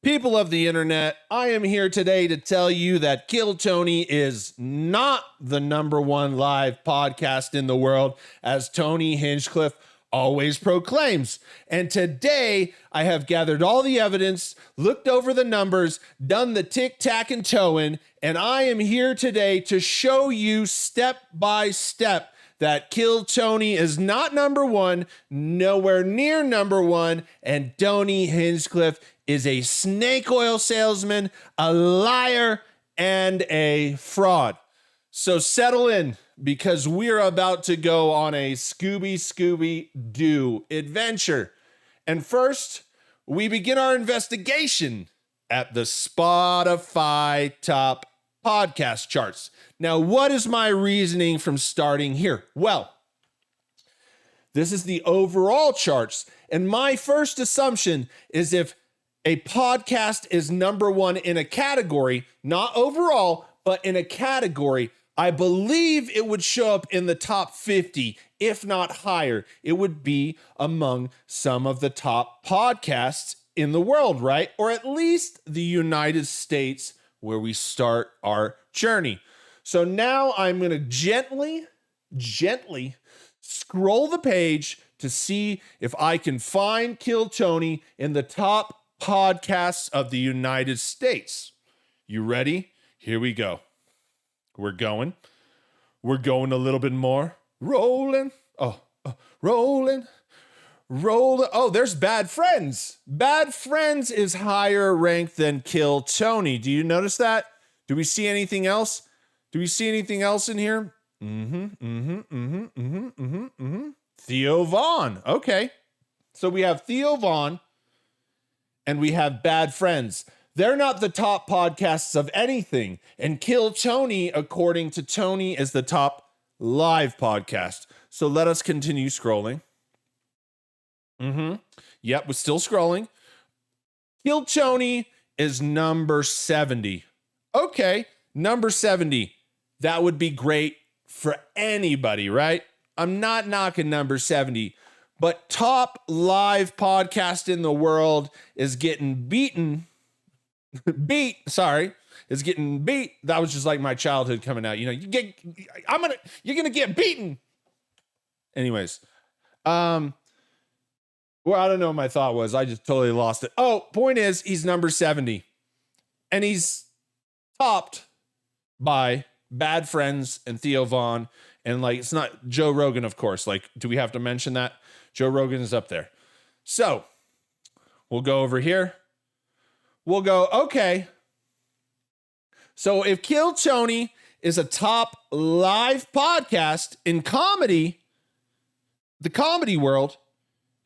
People of the internet, I am here today to tell you that Kill Tony is not the number one live podcast in the world, as Tony Hinchcliffe always proclaims. And today, I have gathered all the evidence, looked over the numbers, done the tic-tac and toeing, and I am here today to show you step by step that Kill Tony is not number one, nowhere near number one, and Tony Hinchcliffe is a snake oil salesman, a liar, and a fraud. So settle in, because we're about to go on a Scooby-Doo adventure. And first, we begin our investigation at the Spotify top podcast charts. Now, what is my reasoning from starting here? Well, this is the overall charts. And my first assumption is if a podcast is number one in a category, not overall, but in a category, I believe it would show up in the top 50, if not higher. It would be among some of the top podcasts in the world, right? Or at least the United States, where we start our journey. So now I'm going to gently scroll the page to see if I can find Kill Tony in the top podcasts of the United States. You ready? Here we go. We're going a little bit more. Rolling. Rolling. Oh, there's Bad Friends. Bad Friends is higher ranked than Kill Tony. Do you notice that? Do we see anything else? Do we see anything else in here? Theo Von. Okay. So we have Theo Von and we have Bad Friends. They're not the top podcasts of anything. And Kill Tony, according to Tony, is the top live podcast. So let us continue scrolling. Yep, we're still scrolling. Kill Tony is number 70. Okay, number 70. That would be great for anybody, right? I'm not knocking number 70. But top live podcast in the world is getting beaten. Is getting beat. That was just like my childhood coming out. You know, you're gonna get beaten. Anyways, well, I don't know what my thought was. I just totally lost it. Oh, point is, he's number 70. And he's topped by Bad Friends and Theo Von. And like, it's not Joe Rogan, of course. Like, do we have to mention that? Joe Rogan is up there. So we'll go over here. We'll go, okay. So if Kill Tony is a top live podcast in comedy, the comedy world,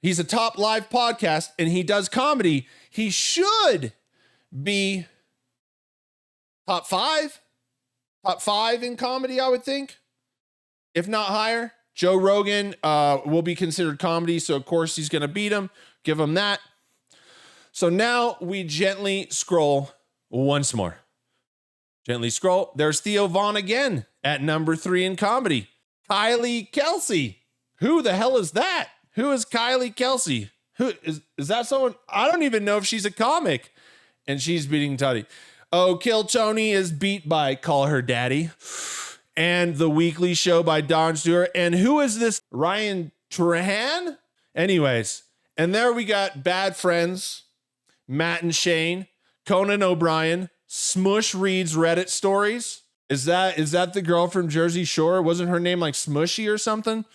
he's a top live podcast and he does comedy, he should be top five in comedy, I would think, if not higher. Joe Rogan will be considered comedy, so of course he's going to beat him. Give him that. So now we gently scroll once more. Gently scroll. There's Theo Von again at number 3 in comedy. Kylie Kelsey. Who the hell is that? Who is Kylie Kelsey? Who is that someone? I don't even know if she's a comic. And she's beating Tony. Oh, Kill Tony is beat by Call Her Daddy. And The Weekly Show by Don Stewart. And who is this? Ryan Trahan? Anyways. And there we got Bad Friends, Matt and Shane, Conan O'Brien, Smush reads Reddit stories. Is that the girl from Jersey Shore? Wasn't her name like Smushy or something?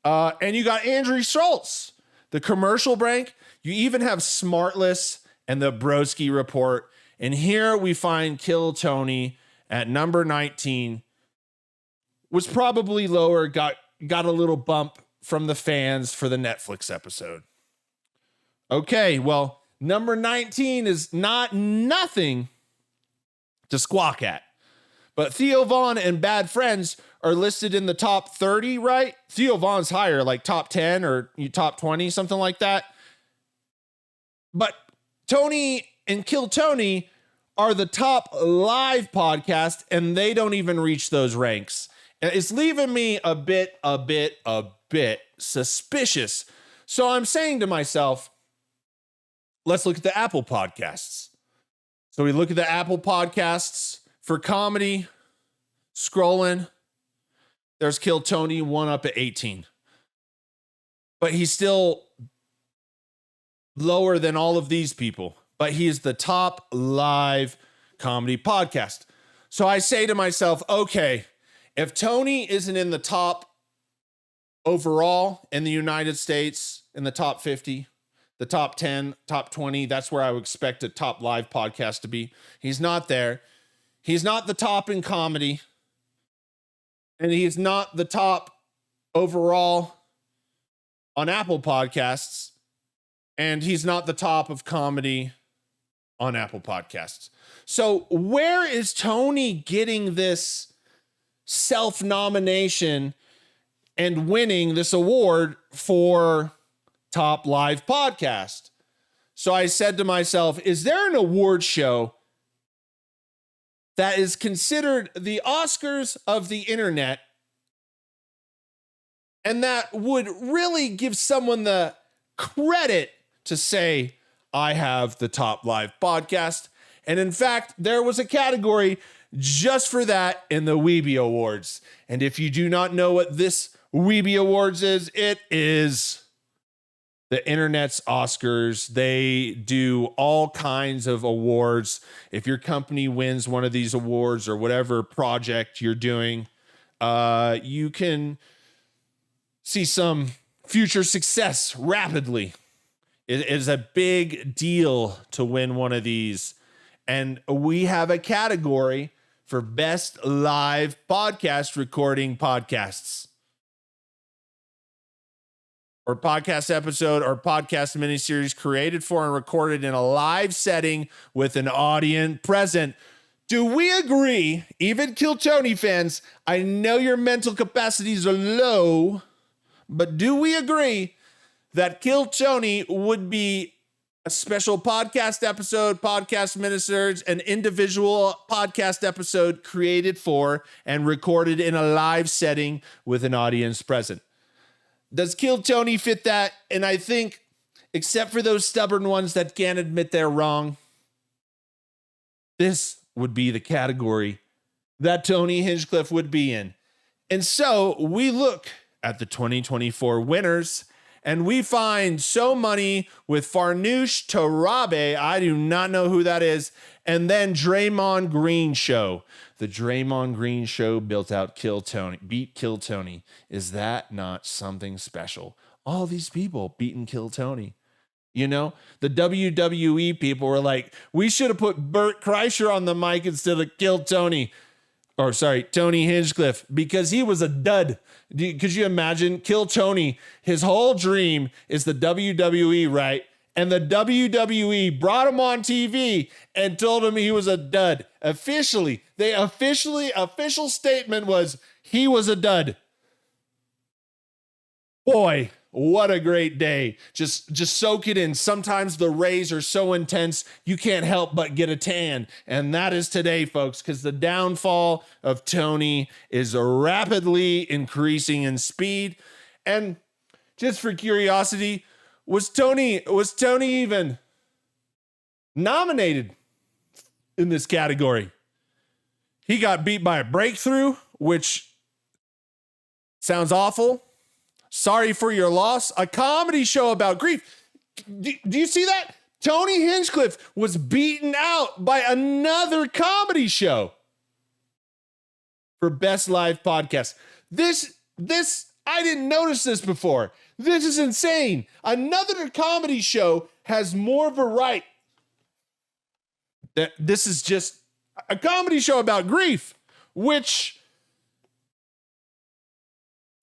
And you got Andrew Schultz, the commercial break. You even have Smartless and the Broski Report. And here we find Kill Tony at number 19. Was probably lower, got a little bump from the fans for the Netflix episode. Okay, well, number 19 is not nothing to squawk at. But Theo Von and Bad Friends are listed in the top 30, right? Theo Von's higher, like top 10 or top 20, something like that. But Tony and Kill Tony are the top live podcast, and they don't even reach those ranks. It's leaving me a bit suspicious. So I'm saying to myself, let's look at the Apple podcasts. So we look at the Apple Podcasts for comedy, scrolling. There's Kill Tony, one up at 18. But he's still lower than all of these people. But he is the top live comedy podcast. So I say to myself, okay, if Tony isn't in the top overall in the United States, in the top 50, the top 10, top 20, that's where I would expect a top live podcast to be. He's not there. He's not the top in comedy. And he's not the top overall on Apple Podcasts. And he's not the top of comedy on Apple Podcasts. So where is Tony getting this self-nomination and winning this award for top live podcast? So I said to myself, is there an award show that is considered the Oscars of the internet and that would really give someone the credit to say, I have the top live podcast? And in fact, there was a category just for that in the Weeby Awards. And if you do not know what this Weeby Awards is, it is the internet's Oscars. They do all kinds of awards. If your company wins one of these awards or whatever project you're doing, you can see some future success rapidly. It is a big deal to win one of these. And we have a category for best live podcast recording podcasts, or podcast episode or podcast miniseries created for and recorded in a live setting with an audience present. Do we agree, even Kill Tony fans? I know your mental capacities are low, but do we agree that Kill Tony would be a special podcast episode, podcast miniseries, an individual podcast episode created for and recorded in a live setting with an audience present? Does Kill Tony fit that? And I think, except for those stubborn ones that can't admit they're wrong, this would be the category that Tony Hinchcliffe would be in. And so we look at the 2024 winners, and we find So Money with Farnoosh Torabi. I do not know who that is. And then Draymond Green Show. The Draymond Green Show beat Kill Tony. Is that not something special? All these people beating Kill Tony. You know, the WWE people were like, we should have put Bert Kreischer on the mic instead of Kill Tony. Or sorry, Tony Hinchcliffe, because he was a dud. Could you imagine? Kill Tony, his whole dream is the WWE, right? And the WWE brought him on TV and told him he was a dud. Official statement was he was a dud. Boy, what a great day. Just soak it in. Sometimes the rays are so intense, you can't help but get a tan. And that is today, folks, because the downfall of Tony is rapidly increasing in speed. And just for curiosity, was Tony even nominated in this category? He got beat by a breakthrough, which sounds awful. Sorry for your loss. A comedy show about grief. Do you see that? Tony Hinchcliffe was beaten out by another comedy show for best live podcast. This I didn't notice this before. This is insane. Another comedy show has more of a right. This is just a comedy show about grief, which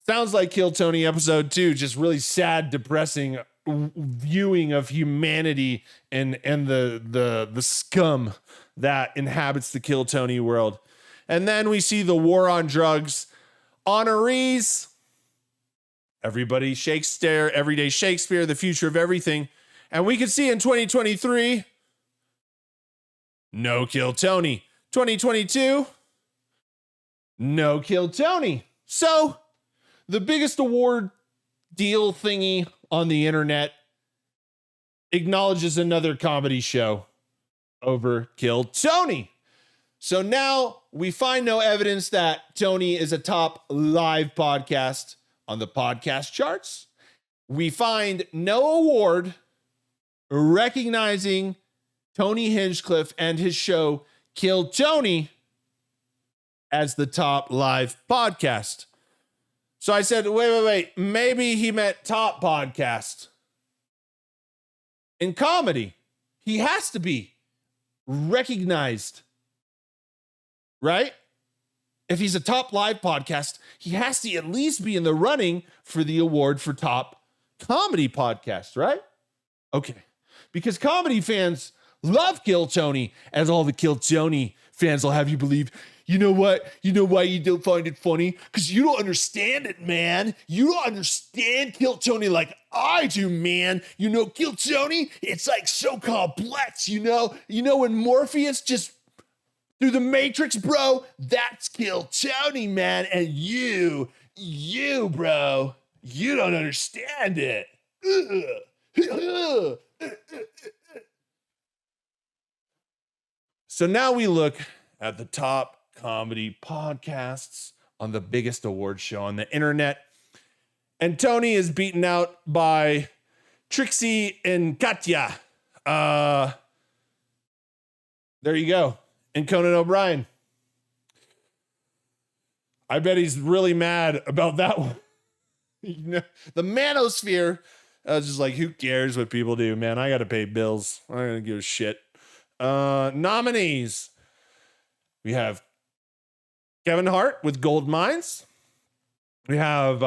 sounds like Kill Tony episode 2, just really sad, depressing viewing of humanity and the scum that inhabits the Kill Tony world. And then we see the war on drugs. Honorees, Everybody Shakespeare, Everyday Shakespeare, The Future of Everything. And we can see in 2023, no Kill Tony. 2022, no Kill Tony. So the biggest award deal thingy on the internet acknowledges another comedy show over Kill Tony. So now we find no evidence that Tony is a top live podcast on the podcast charts. We find no award recognizing Tony Hinchcliffe and his show Kill Tony as the top live podcast. So I said, wait. Maybe he meant top podcast. In comedy, he has to be recognized, right? If he's a top live podcast, he has to at least be in the running for the award for top comedy podcast, right? Okay. Because comedy fans love Kill Tony, as all the Kill Tony fans will have you believe. You know what? You know why you don't find it funny? Because you don't understand it, man. You don't understand Kill Tony like I do, man. You know, Kill Tony, it's like so complex, you know? You know when Morpheus just through the Matrix, bro? That's Kill Tony, man. And you, bro, you don't understand it. So now we look at the top comedy podcasts on the biggest award show on the internet. And Tony is beaten out by Trixie and Katya. There you go. And Conan O'Brien. I bet he's really mad about that one. You know, the manosphere. I was just like, who cares what people do, man? I got to pay bills. I don't give a shit. Nominees. We have Kevin Hart with Gold Mines. We have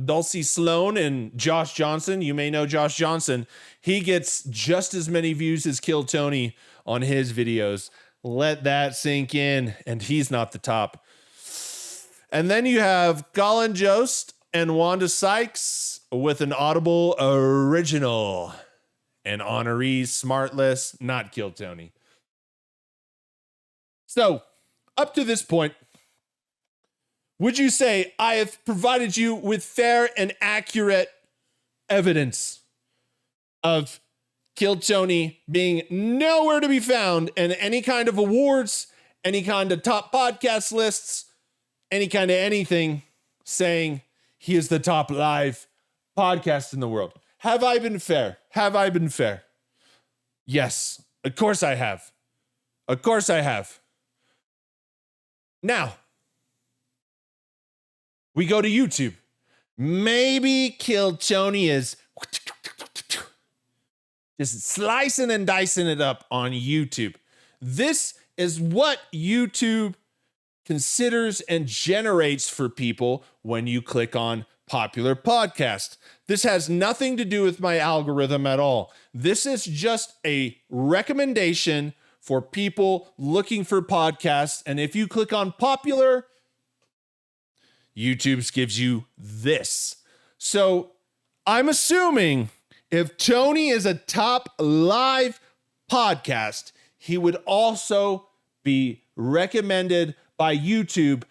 Dulcie Sloan and Josh Johnson. You may know Josh Johnson. He gets just as many views as Kill Tony on his videos. Let that sink in. And he's not the top. And then you have Colin Jost and Wanda Sykes with an Audible original. And honorees, Smart List, not Kill Tony. So, up to this point, would you say I have provided you with fair and accurate evidence of Kill Tony being nowhere to be found in any kind of awards, any kind of top podcast lists, any kind of anything saying he is the top live podcast in the world? Have I been fair? Have I been fair? Yes, of course I have. Of course I have. Now, we go to YouTube. Maybe Kill Tony is just slicing and dicing it up on YouTube. This is what YouTube considers and generates for people when you click on popular podcast. This has nothing to do with my algorithm at all. This is just a recommendation for people looking for podcasts. And if you click on popular, YouTube gives you this. So I'm assuming if Tony is a top live podcast, he would also be recommended by YouTube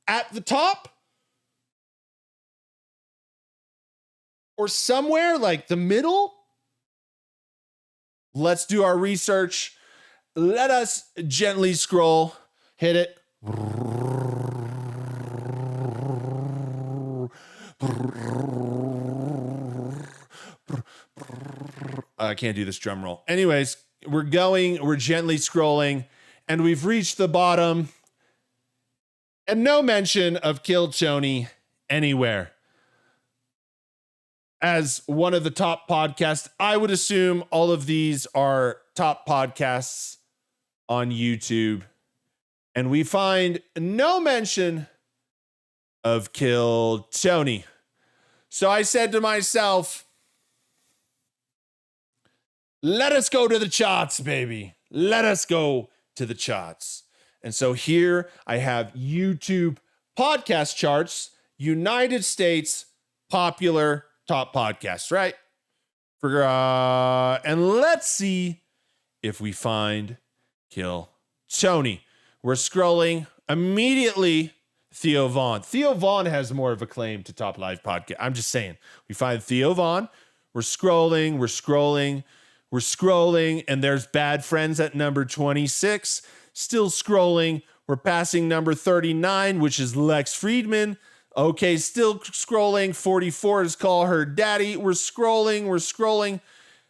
at the top or somewhere like the middle. Let's do our research. Let us gently scroll. Hit it. I can't do this drum roll. Anyways, we're gently scrolling, and we've reached the bottom. And no mention of Kill Tony anywhere as one of the top podcasts. I would assume all of these are top podcasts on YouTube. And we find no mention of Kill Tony. So I said to myself, let us go to the charts, baby. Let us go to the charts. And so here I have YouTube podcast charts, United States popular top podcasts, right? And let's see if we find Kill Tony. We're scrolling immediately. Theo Vaughn. Theo Vaughn has more of a claim to top live podcast. I'm just saying. We find Theo Vaughn. We're scrolling. We're scrolling, and there's Bad Friends at number 26. Still scrolling. We're passing number 39, which is Lex Friedman. Okay, still scrolling. 44 is Call Her Daddy. We're scrolling.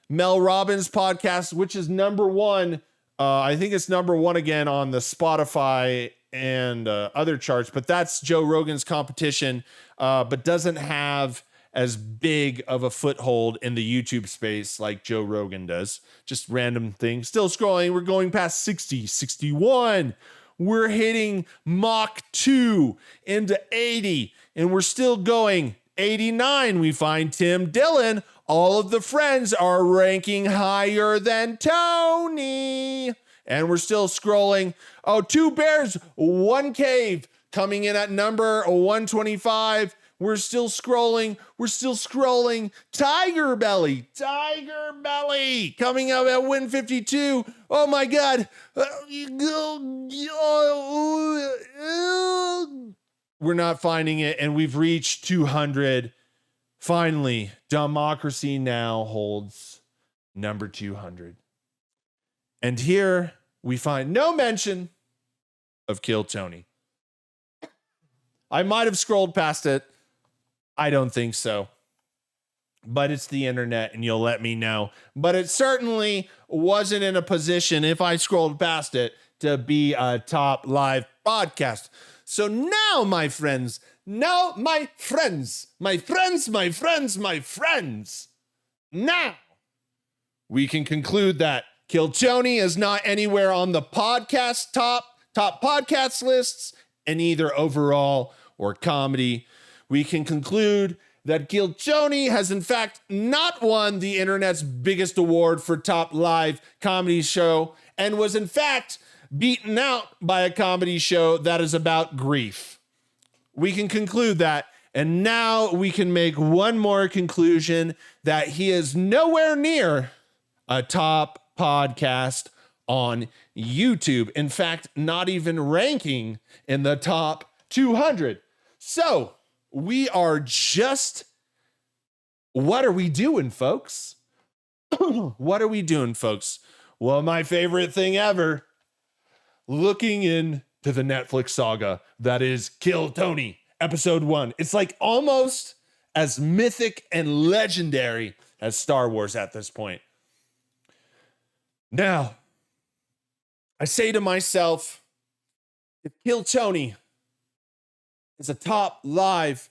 Mel Robbins podcast, which is number one. I think it's number one again on the Spotify and other charts, but that's Joe Rogan's competition, but doesn't have as big of a foothold in the YouTube space like Joe Rogan does. Just random thing. Still scrolling. We're going past 60, 61. We're hitting Mach 2 into 80, and we're still going. 89, we find Tim Dillon. All of the friends are ranking higher than Tony. And we're still scrolling. Oh, 2 bears, 1 cave, coming in at number 125. We're still scrolling. Tiger Belly, coming up at 152. Oh my God. We're not finding it, and we've reached 200. Finally, Democracy Now! Holds number 200. And here we find no mention of Kill Tony. I might have scrolled past it. I don't think so. But it's the internet, and you'll let me know. But it certainly wasn't in a position, if I scrolled past it, to be a top live podcast. So now, my friends, now we can conclude that Kill Tony is not anywhere on the podcast top podcast lists, and either overall or comedy. We can conclude that Kill Tony has in fact not won the internet's biggest award for top live comedy show, and was in fact beaten out by a comedy show that is about grief. We can conclude that, and now we can make one more conclusion, that he is nowhere near a top podcast on YouTube. In fact, not even ranking in the top 200. So we are just, what are we doing, folks? What are we doing, folks? Well, my favorite thing ever, looking into the Netflix saga that is Kill Tony, episode 1. It's like almost as mythic and legendary as Star Wars at this point. Now, I say to myself, if Kill Tony is a top live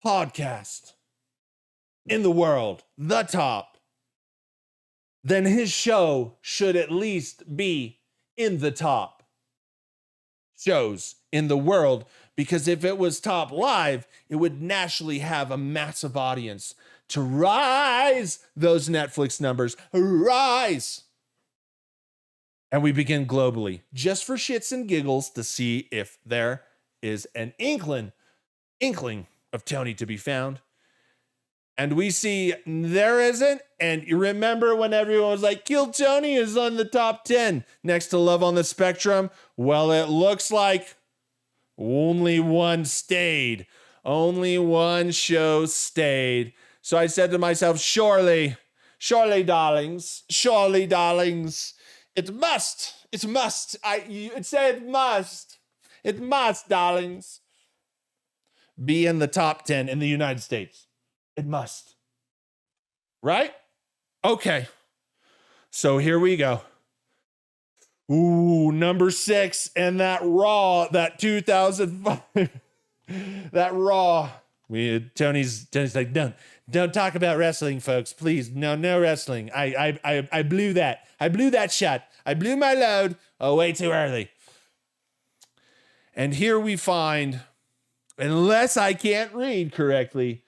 podcast in the world, the top, then his show should at least be in the top shows in the world, because if it was top live, it would naturally have a massive audience to rise those Netflix numbers, rise. And we begin globally, just for shits and giggles, to see if there is an inkling of Tony to be found. And we see there isn't. And you remember when everyone was like, Kill Tony is on the top 10 next to Love on the Spectrum? Well, it looks like only one stayed. Only one show stayed. So I said to myself, surely, darlings, it must, it must, darlings, be in the top 10 in the United States. It must. Right? Okay. So here we go. Ooh, number 6, and that Raw, that 2005, that Raw. Tony's like, don't talk about wrestling, folks, please. No wrestling. I blew that. I blew that shot. I blew my load way too early. And here we find, unless I can't read correctly,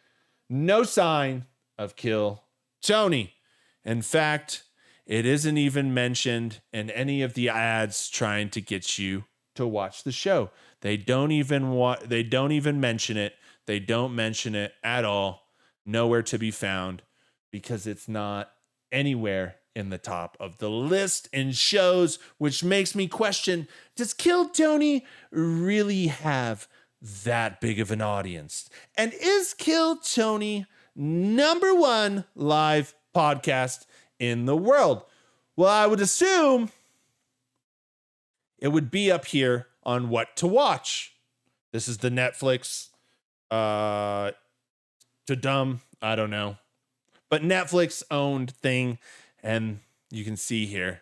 no sign of Kill Tony. In fact, it isn't even mentioned in any of the ads trying to get you to watch the show. They don't even mention it. They don't mention it at all. Nowhere to be found, because it's not anywhere in the top of the list in shows, which makes me question, does Kill Tony really have that big of an audience? And is Kill Tony number 1 live podcast in the world. Well, I would assume it would be up here on what to watch. This is the Netflix to dumb, I don't know. But Netflix owned thing, and you can see here,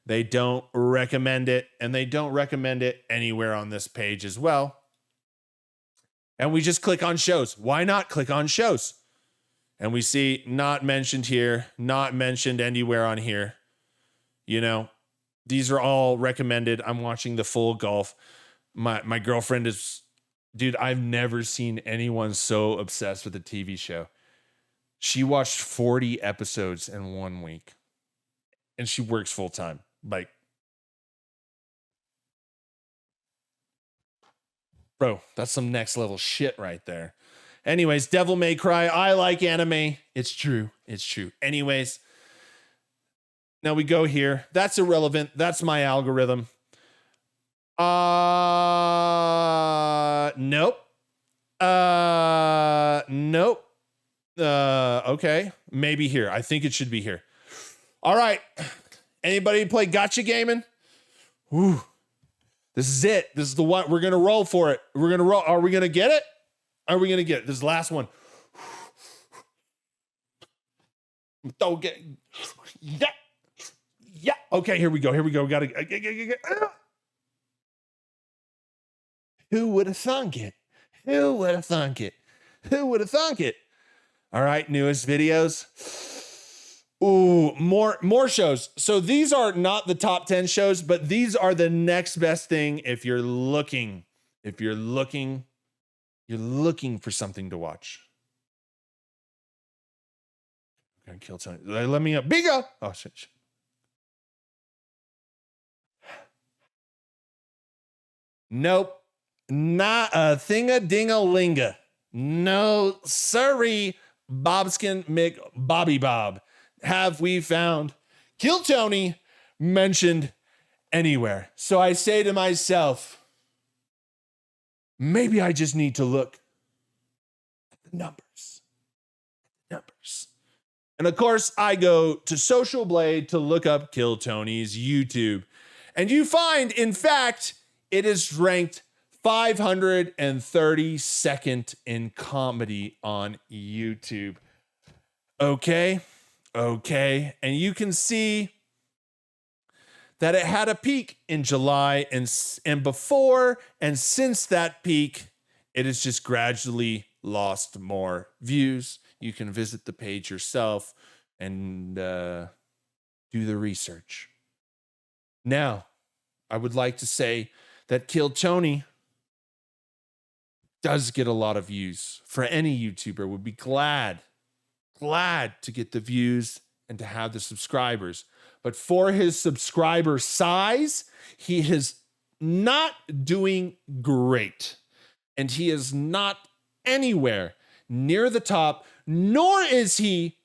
they don't recommend it, and they don't recommend it anywhere on this page as well. And we just click on shows. Why not click on shows? And we see not mentioned here, not mentioned anywhere on here. You know, these are all recommended. I'm watching the full golf. My girlfriend is, dude, I've never seen anyone so obsessed with a TV show. She watched 40 episodes in 1 week. And she works full time. Like, bro, that's some next level shit right there. Anyways, Devil May Cry. I like anime. It's true. It's true. Anyways, now we go here. That's irrelevant. That's my algorithm. Nope. Nope. Okay. Maybe here. I think it should be here. All right. Anybody play gotcha gaming? Woo. This is it. This is the one. We're going to roll for it. We're going to roll. Are we going to get it? Are we going to get it? This is the last one. Don't get. Yeah. Yeah. Okay, here we go. Here we go. Got to. Who would have thunk it? Who would have thunk it? Who would have thunk it? All right, newest videos. Ooh, more shows. So these are not the top 10 shows, but these are the next best thing if you're looking for something to watch. I'm gonna kill Tony. Let me up. Bigo. Oh shit. Nope. Not a thinga-ding-a-linga. No, sorry, Bobskin McBobby Bob. Have we found Kill Tony mentioned anywhere? So I say to myself, maybe I just need to look at the numbers. And of course, I go to Social Blade to look up Kill Tony's YouTube. And you find, in fact, it is ranked 532nd in comedy on YouTube. Okay. And you can see that it had a peak in July and before and since that peak, it has just gradually lost more views. You can visit the page yourself and do the research. Now, I would like to say that Kill Tony does get a lot of views. For any YouTuber would be glad to get the views and to have the subscribers. But for his subscriber size, he is not doing great. And he is not anywhere near the top, nor is he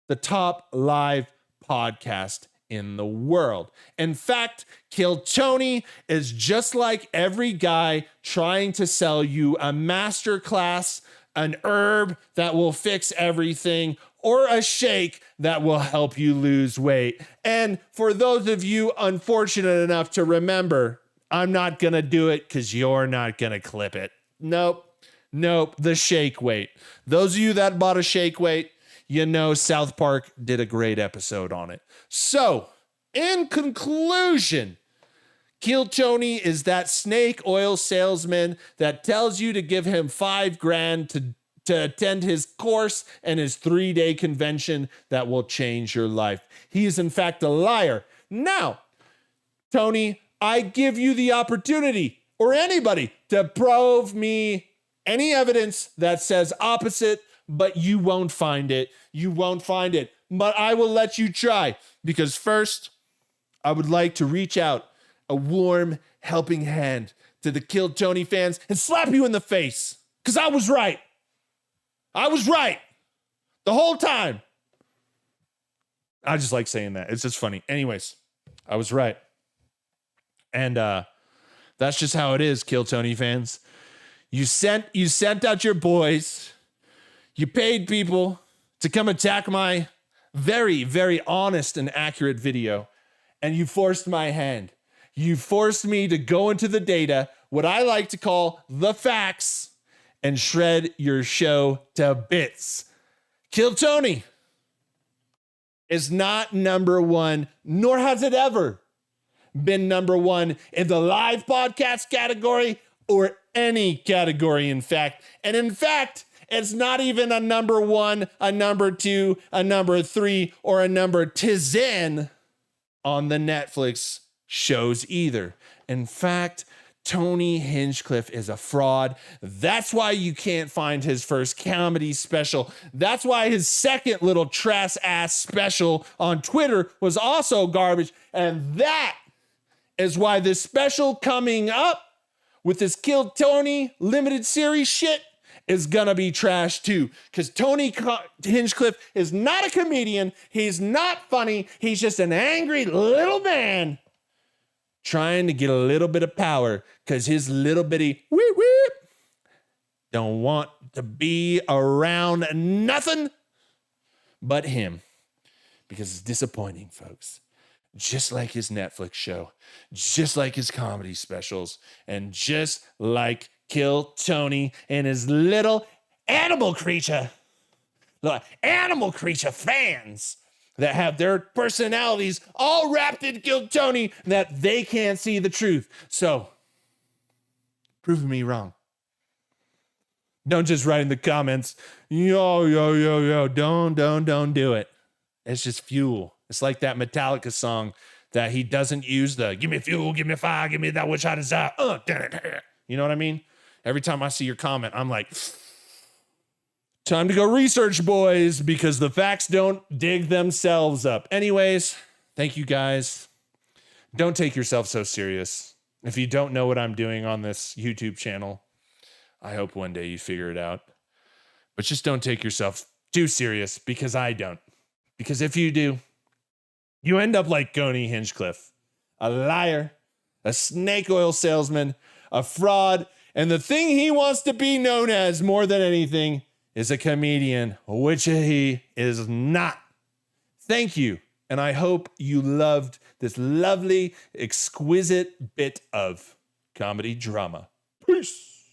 the top live podcast in the world. In fact, Kill Tony is just like every guy trying to sell you a masterclass, an herb that will fix everything, or a shake that will help you lose weight. And for those of you unfortunate enough to remember, I'm not going to do it because you're not going to clip it. Nope, the shake weight. Those of you that bought a shake weight, you know South Park did a great episode on it. So, in conclusion, Kill Tony is that snake oil salesman that tells you to give him $5,000 to attend his course and his 3-day convention that will change your life. He is in fact a liar. Now, Tony, I give you the opportunity, or anybody, to prove me any evidence that says opposite, but you won't find it. But I will let you try, because first, I would like to reach out a warm helping hand to the Kill Tony fans and slap you in the face, because I was right. The whole time. I just like saying that. It's just funny. Anyways, I was right. And that's just how it is, Kill Tony fans. You sent out your boys. You paid people to come attack my very, very honest and accurate video, and you forced my hand. You forced me to go into the data, what I like to call the facts, and shred your show to bits. Kill Tony is not number one, nor has it ever been number one in the live podcast category or any category, in fact. And in fact, it's not even a number one, a number two, a number three, or a number 10 on the Netflix shows either. In fact, Tony Hinchcliffe is a fraud. That's why you can't find his first comedy special. That's why his second little trash ass special on Twitter was also garbage. And that is why this special coming up with this Kill Tony limited series shit is gonna be trash too. Because Tony Hinchcliffe is not a comedian. He's not funny. He's just an angry little man trying to get a little bit of power because his little bitty whoop whoop don't want to be around nothing but him, because it's disappointing, folks. Just like his Netflix show, just like his comedy specials, and just like Kill Tony and his little animal creature fans that have their personalities all wrapped in Kill Tony, that they can't see the truth. So, prove me wrong. Don't just write in the comments, yo, don't do it. It's just fuel. It's like that Metallica song that he doesn't use the give me fuel, give me fire, give me that which I desire. You know what I mean? Every time I see your comment, I'm like, time to go research, boys, because the facts don't dig themselves up. Anyways, thank you guys. Don't take yourself so serious. If you don't know what I'm doing on this YouTube channel, I hope one day you figure it out. But just don't take yourself too serious, because I don't. Because if you do, you end up like Tony Hinchcliffe, a liar, a snake oil salesman, a fraud, and the thing he wants to be known as more than anything is a comedian, which he is not. Thank you, and I hope you loved this lovely, exquisite bit of comedy drama. Peace.